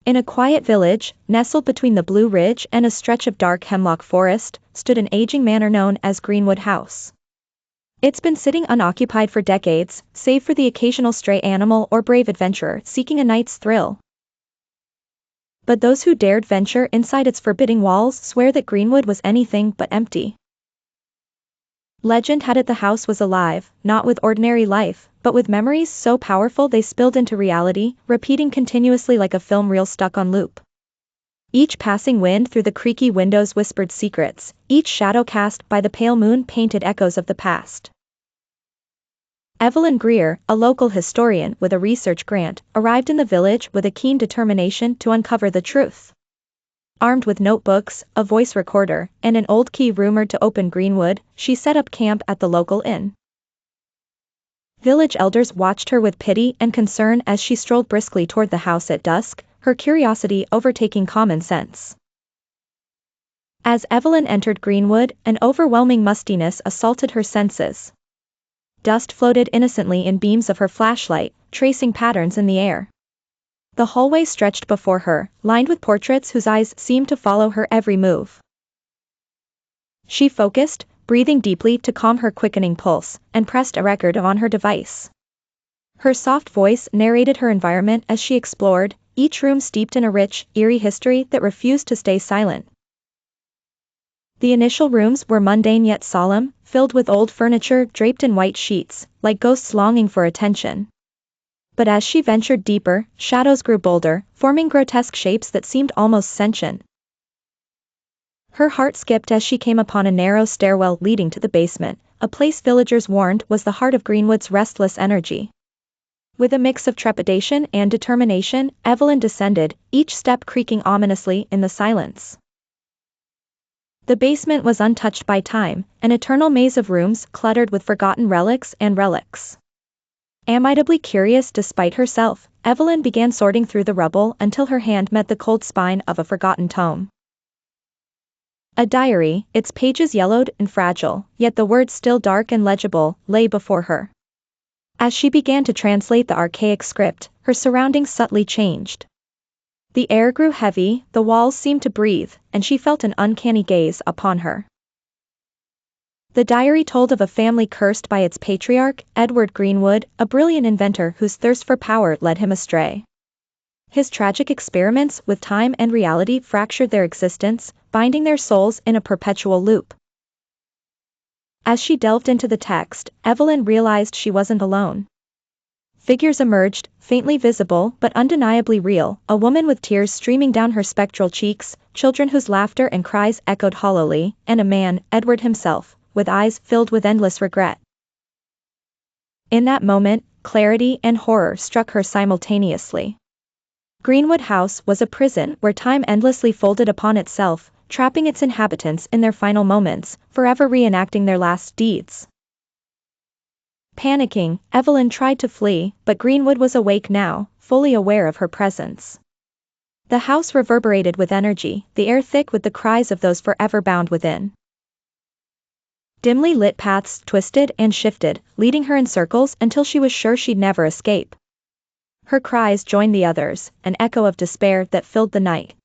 In a quiet village, nestled between the Blue Ridge and a stretch of dark hemlock forest, stood an aging manor known as Greenwood House. It's been sitting unoccupied for decades, save for the occasional stray animal or brave adventurer seeking a night's thrill. But those who dared venture inside its forbidding walls swear that Greenwood was anything but empty. Legend had it the house was alive, not with ordinary life, but with memories so powerful they spilled into reality, repeating continuously like a film reel stuck on loop. Each passing wind through the creaky windows whispered secrets, each shadow cast by the pale moon painted echoes of the past. Evelyn Greer, a local historian with a research grant, arrived in the village with a keen determination to uncover the truth. Armed with notebooks, a voice recorder, and an old key rumored to open Greenwood, she set up camp at the local inn. Village elders watched her with pity and concern as she strolled briskly toward the house at dusk, her curiosity overtaking common sense. As Evelyn entered Greenwood, an overwhelming mustiness assaulted her senses. Dust floated innocently in beams of her flashlight, tracing patterns in the air. The hallway stretched before her, lined with portraits whose eyes seemed to follow her every move. She focused, breathing deeply to calm her quickening pulse, and pressed a record on her device. Her soft voice narrated her environment as she explored, each room steeped in a rich, eerie history that refused to stay silent. The initial rooms were mundane yet solemn, filled with old furniture draped in white sheets, like ghosts longing for attention. But as she ventured deeper, shadows grew bolder, forming grotesque shapes that seemed almost sentient. Her heart skipped as she came upon a narrow stairwell leading to the basement, a place villagers warned was the heart of Greenwood's restless energy. With a mix of trepidation and determination, Evelyn descended, each step creaking ominously in the silence. The basement was untouched by time, an eternal maze of rooms cluttered with forgotten relics and relics. Amiably curious despite herself, Evelyn began sorting through the rubble until her hand met the cold spine of a forgotten tome. A diary, its pages yellowed and fragile, yet the words still dark and legible, lay before her. As she began to translate the archaic script, her surroundings subtly changed. The air grew heavy, the walls seemed to breathe, and she felt an uncanny gaze upon her. The diary told of a family cursed by its patriarch, Edward Greenwood, a brilliant inventor whose thirst for power led him astray. His tragic experiments with time and reality fractured their existence, binding their souls in a perpetual loop. As she delved into the text, Evelyn realized she wasn't alone. Figures emerged, faintly visible but undeniably real, a woman with tears streaming down her spectral cheeks, children whose laughter and cries echoed hollowly, and a man, Edward himself, with eyes filled with endless regret. In that moment, clarity and horror struck her simultaneously. Greenwood House was a prison where time endlessly folded upon itself, trapping its inhabitants in their final moments, forever reenacting their last deeds. Panicking, Evelyn tried to flee, but Greenwood was awake now, fully aware of her presence. The house reverberated with energy, the air thick with the cries of those forever bound within. Dimly lit paths twisted and shifted, leading her in circles until she was sure she'd never escape. Her cries joined the others, an echo of despair that filled the night.